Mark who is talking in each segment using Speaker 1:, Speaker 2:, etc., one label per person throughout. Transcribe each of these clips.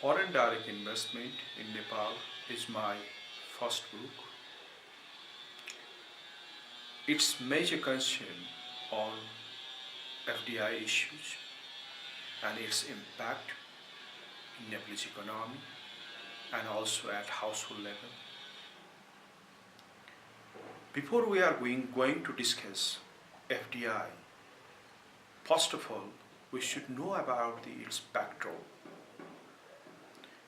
Speaker 1: Foreign direct investment in Nepal is my first book. Its major concern on FDI issues and its impact in Nepalese economy and also at household level. Before we are going to discuss FDI, first of all, we should know about its backdrop.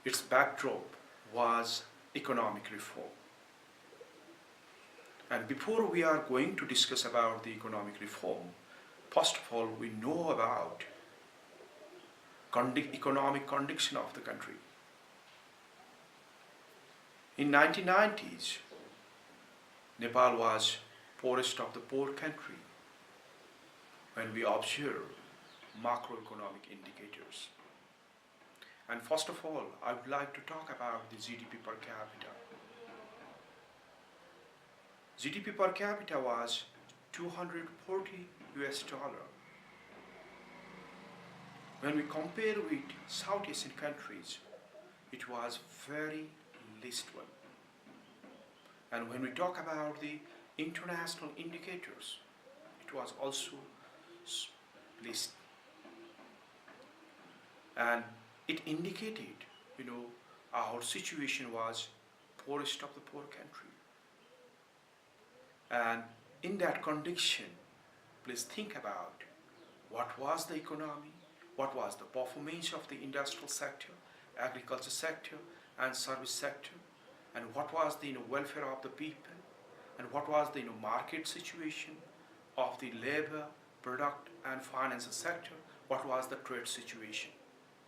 Speaker 1: Its backdrop was economic reform. And before we are going to discuss about the economic reform, first of all, we know about economic condition of the country. In 1990s, Nepal was poorest of the poor country when we observe macroeconomic indicators. And first of all, I would like to talk about the GDP per capita. GDP per capita was 240 US dollar. When we compare with South Asian countries, it was very least one. And when we talk about the international indicators, it was also least. And it indicated, our situation was poorest of the poor country. And in that condition, please think about what was the economy, what was the performance of the industrial sector, agriculture sector, and service sector, and what was the welfare of the people, and what was the market situation of the labor, product, and financial sector, what was the trade situation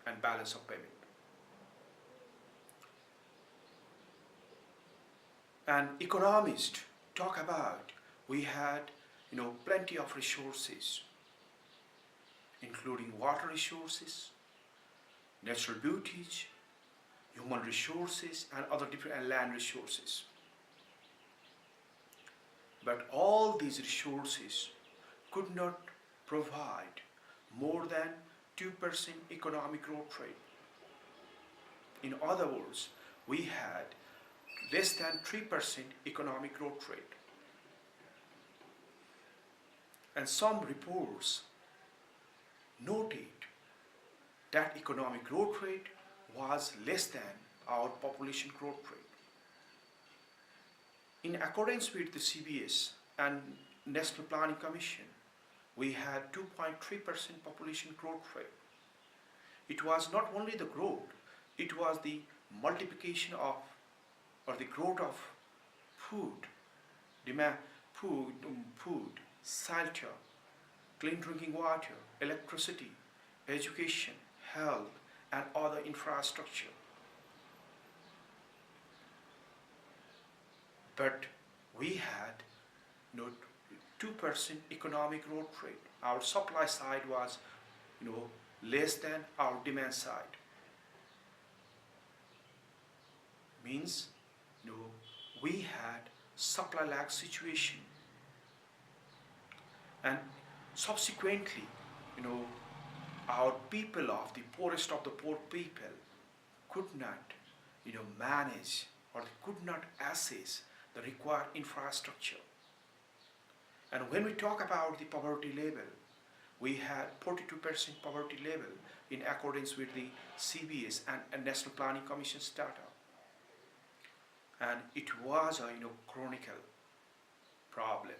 Speaker 1: and balance of payment. And economists talk about we had plenty of resources, including water resources, natural beauties, human resources, and other different land resources. But all these resources could not provide more than 2% economic growth rate. In other words, we had less than 3% economic growth rate. And some reports noted that economic growth rate was less than our population growth rate. In accordance with the CBS and National Planning Commission, we had 2.3% population growth rate. It was not only the growth, it was the multiplication of or the growth of food, demand, food, shelter, clean drinking water, electricity, education, health, and other infrastructure. But we had, 2% economic growth rate. Our supply side was, less than our demand side. Means, we had supply lag situation, and subsequently, our people of the poorest of the poor people could not, manage, or they could not access the required infrastructure. And when we talk about the poverty level, we had 42% poverty level in accordance with the CBS and National Planning Commission's data. And it was a chronicle problem.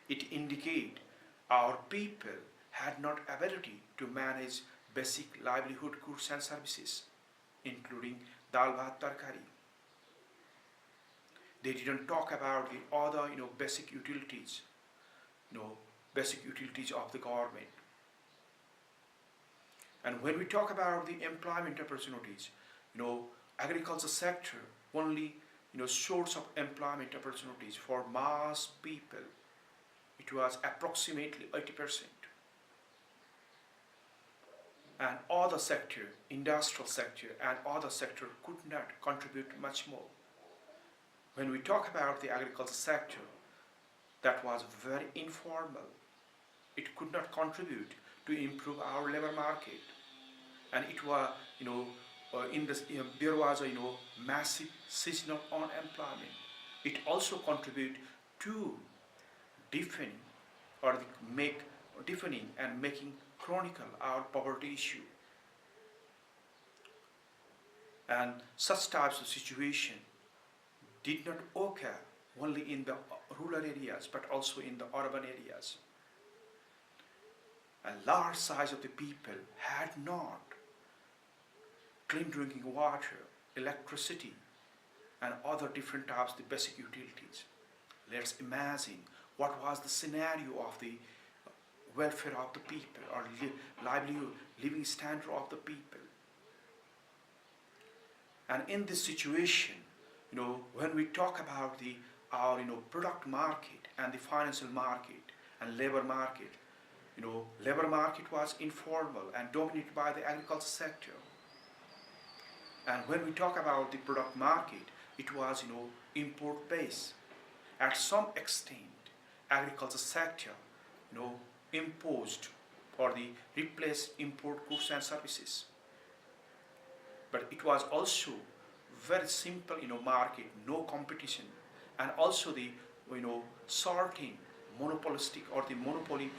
Speaker 1: It indicated our people had not ability to manage basic livelihood goods and services, including dal bhat tarkari. They didn't talk about the other basic utilities, basic utilities of the government. And when we talk about the employment opportunities, agriculture sector only source of employment opportunities for mass people. It was approximately 80%. And other sector, industrial sector and other sector could not contribute much more. When we talk about the agriculture sector, that was very informal. It could not contribute to improve our labor market. And it was, there was a massive seasonal unemployment. It also contributed to deafening and making chronicle our poverty issue. And such types of situation did not occur only in the rural areas but also in the urban areas. A large size of the people had not clean drinking water, electricity, and other different types of the basic utilities. Let's imagine what was the scenario of the welfare of the people or livelihood, living standard of the people. And in this situation, when we talk about our product market and the financial market and labor market, labor market was informal and dominated by the agriculture sector. And when we talk about the product market, it was import based. At some extent, agriculture sector imposed or the replaced import goods and services. But it was also very simple market, no competition, and also the certain monopolistic or the monopoly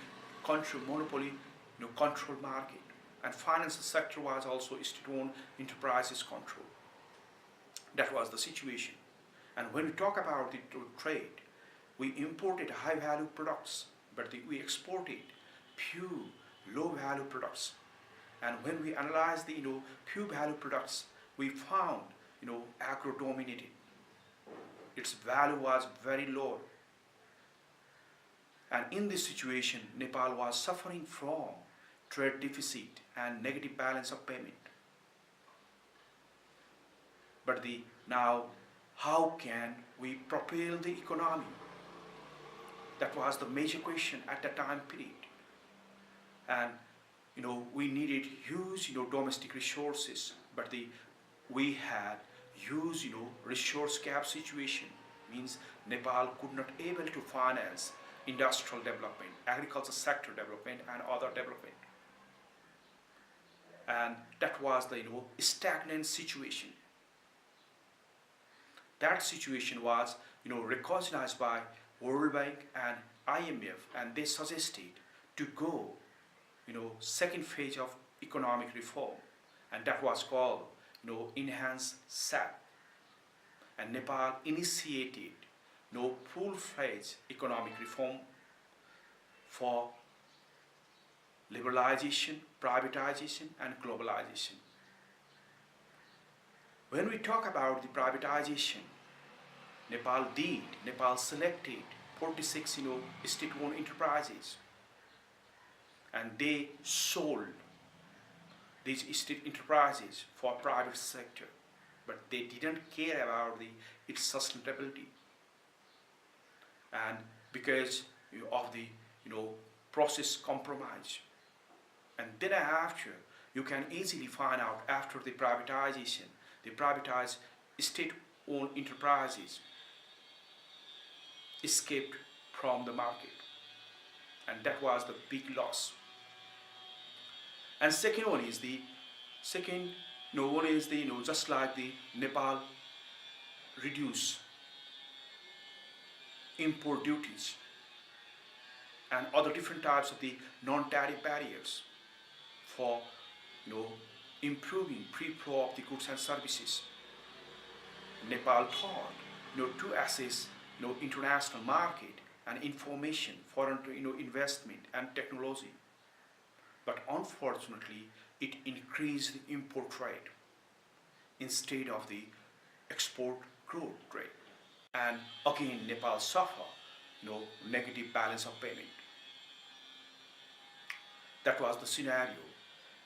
Speaker 1: control market. And financial sector was also state-owned enterprises control. That was the situation. And when we talk about the trade, we imported high-value products, but we exported few low-value products. And when we analyzed the few value products, we found agro-dominated. Its value was very low. And in this situation, Nepal was suffering from trade deficit and negative balance of payment. But now, how can we propel the economy? That was the major question at the time period. And we needed huge domestic resources, but we had huge resource gap situation. Means Nepal could not able to finance industrial development, agriculture sector development, and other development. And that was the stagnant situation. That situation was recognized by World Bank and IMF, and they suggested to go second phase of economic reform, and that was called enhance SAP, and Nepal initiated full-fledged economic reform for liberalization, privatization, and globalization. When we talk about the privatization, Nepal selected 46 state-owned enterprises, and they sold these state enterprises for private sector, but they didn't care about its sustainability. And because of the process compromise, and then after you can easily find out after the privatization, the privatized state-owned enterprises escaped from the market, and that was the big loss. And second one is the second one is the just like the Nepal reduce import duties and other different types of the non-tariff barriers for improving free flow of the goods and services. Nepal thought to assess international market and information, foreign investment and technology. But unfortunately, it increased the import rate instead of the export growth rate. And again, Nepal suffered negative balance of payment. That was the scenario.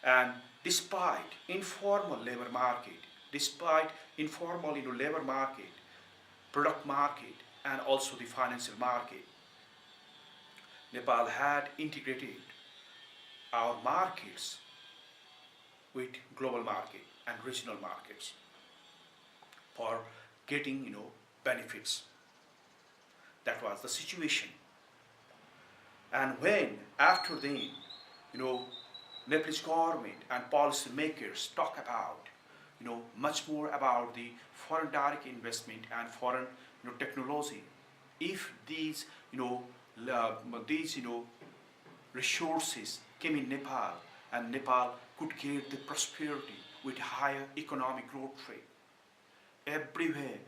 Speaker 1: And despite informal labor market, product market, and also the financial market, Nepal had integrated our markets with global market and regional markets for getting benefits. That was the situation. And when after then Nepalese government and policymakers talk about much more about the foreign direct investment and foreign technology, if these resources came in Nepal, and Nepal could get the prosperity with higher economic growth rate. Everywhere,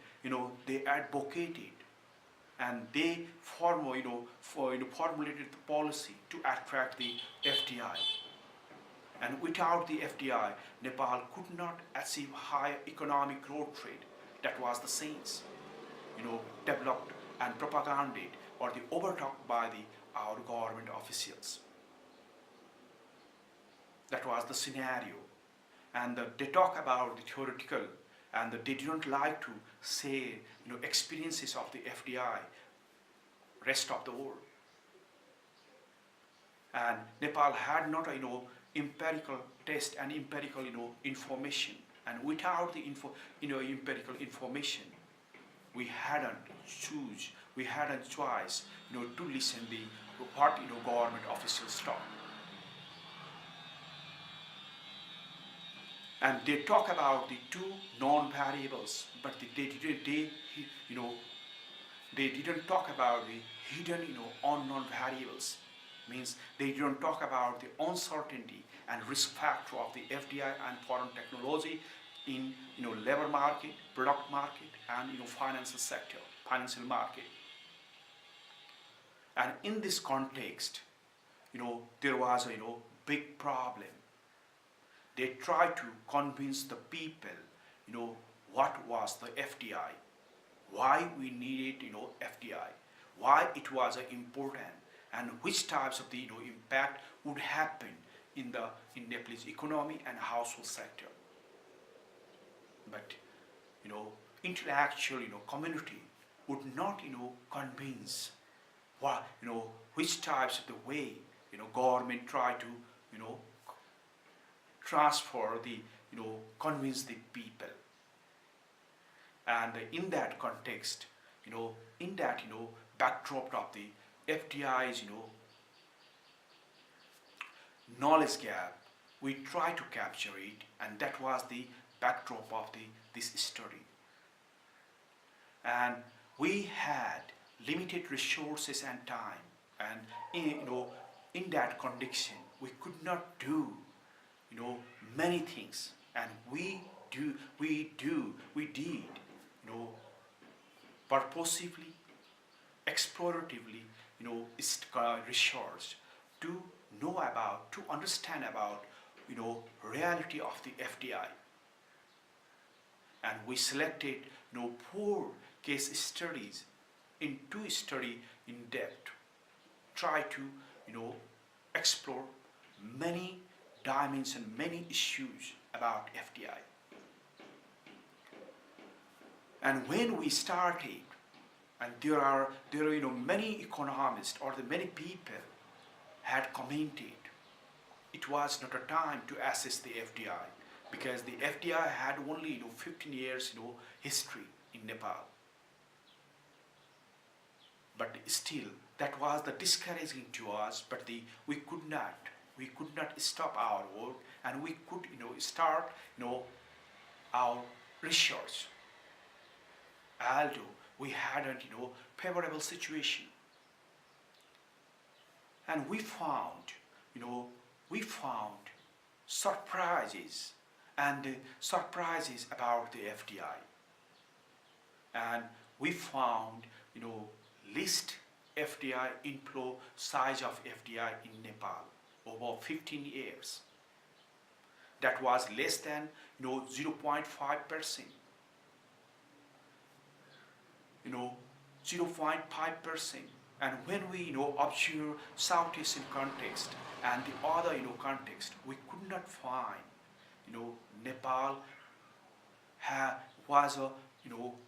Speaker 1: they advocated and they formulated the policy to attract the FDI. And without the FDI, Nepal could not achieve higher economic growth rate. That was the sense, developed and propaganded or the overtalked by our government officials. That was the scenario. And they talk about the theoretical, and they didn't like to say experiences of the FDI rest of the world. And Nepal had not empirical test and empirical information, and without the empirical information, we hadn't choice to listen what government officials talk. And they talk about the two non-variables, but they didn't talk about the hidden unknown variables. Means they didn't talk about the uncertainty and risk factor of the FDI and foreign technology in labor market, product market, and financial market. And in this context, there was a big problem. They tried to convince the people, what was the FDI, why we needed, FDI, why it was important, and which types of the impact would happen in Nepalese economy and household sector. But intellectual community would not convince what which types of the way government try to transfer the convince the people. And in that context, in that backdrop of the FDI's knowledge gap, we try to capture it, and that was the backdrop of this study. And we had limited resources and time, and in that condition we could not do many things, and we we did, purposively, exploratively, research to to understand about, reality of the FDI, and we selected, 4 case studies in to study in depth, try to, explore many dimensions, many issues about FDI. And when we started, and there are many economists or the many people had commented, it was not a time to assess the FDI because the FDI had only 15 years history in Nepal. But still, that was the discouraging to us. But we could not stop our work, and we could start our research. Although we hadn't favorable situation, and we found surprises and surprises about the FDI, and we found least FDI inflow size of FDI in Nepal over 15 years. That was less than 0.5%. 0.5%. And when we observe South Asian context and the other context, we could not find Nepal was a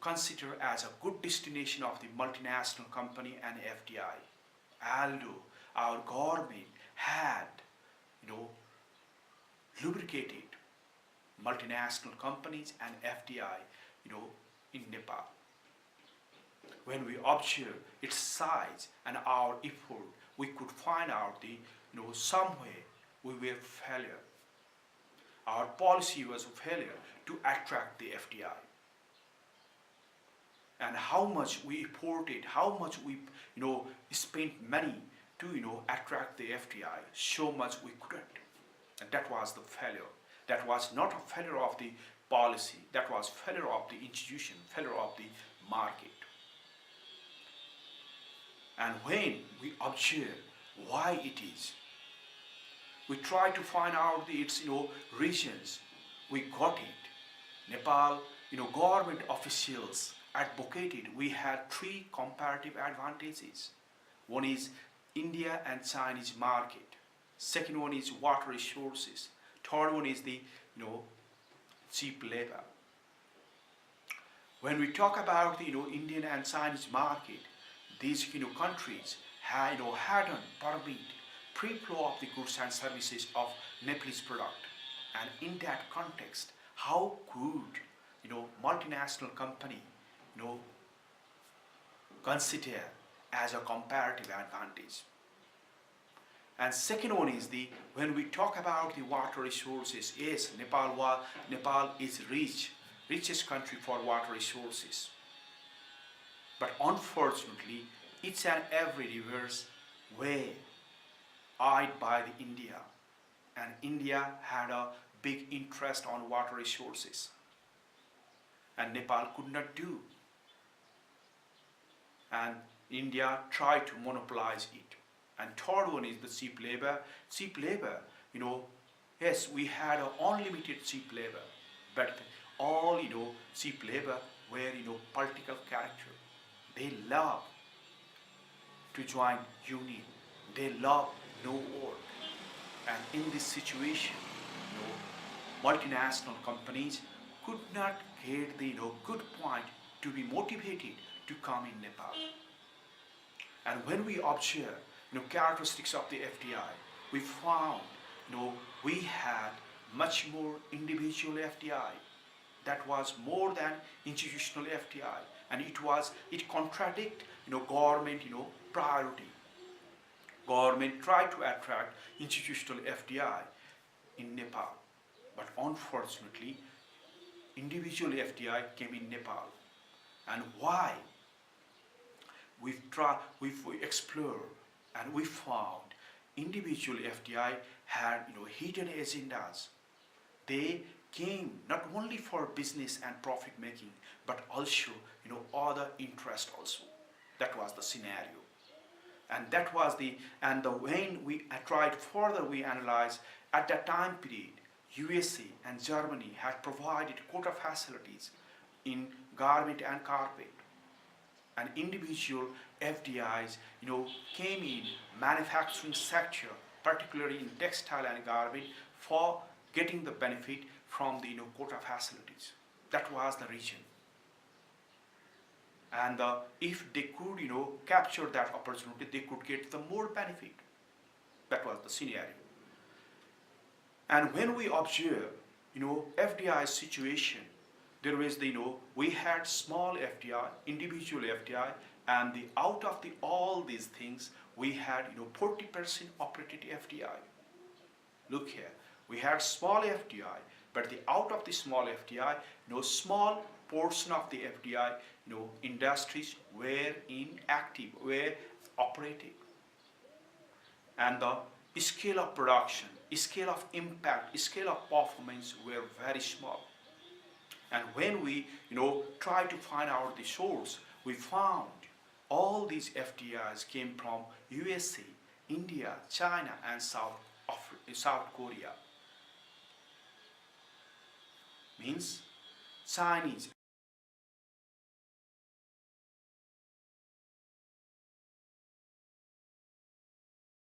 Speaker 1: considered as a good destination of the multinational company and FDI. Although our government had lubricated multinational companies and FDI in Nepal. When we observe its size and our effort, we could find out the somewhere we were failure. Our policy was a failure to attract the FDI. And how much we imported, how much we spent money to attract the FDI, so much we couldn't. And that was the failure. That was not a failure of the policy, that was failure of the institution, failure of the market. And when we observe why it is, we try to find out its reasons. We got it. Nepal, government officials advocated we had 3 comparative advantages. One is India and Chinese market. Second one is water resources. Third one is the cheap labor. When we talk about the Indian and Chinese market, these countries hadn't permit free flow of the goods and services of Nepalese product. And in that context, how could multinational company consider as a comparative advantage? And second one is when we talk about the water resources, yes, Nepal is richest country for water resources. But unfortunately, each and every rivers were eyed by the India, and India had a big interest on water resources, and Nepal could not do. And India tried to monopolize it. And third one is the cheap labor. Cheap labor, yes, we had an unlimited cheap labor, but all cheap labor were political character. They love to join union. They love no work. And in this situation, multinational companies could not get the good point to be motivated to come in Nepal. And when we observe characteristics of the FDI, we found we had much more individual FDI that was more than institutional FDI, and it contradict government priority. Government tried to attract institutional FDI in Nepal, but unfortunately individual FDI came in Nepal. And why? We've explored and we found individual FDI had hidden agendas. They came not only for business and profit making, but also other interest also. That was the scenario, and that was the when we tried further, we analyzed at that time period, USA and Germany had provided quota facilities in garment and carpet, and individual FDIs came in manufacturing sector, particularly in textile and garment, for getting the benefit from the quota facilities. That was the region, and if they could capture that opportunity, they could get the more benefit. That was the scenario. And when we observe FDI situation, there is we had small FDI, individual FDI, and out of all these things we had 40% operated FDI. Look here, we had small FDI, but out of the small FDI, small portion of the FDI, industries were inactive, were operating, and the scale of production, scale of impact, scale of performance were very small. And when we try to find out the source, we found all these FDIs came from USA, India, China, and South Korea. Means Chinese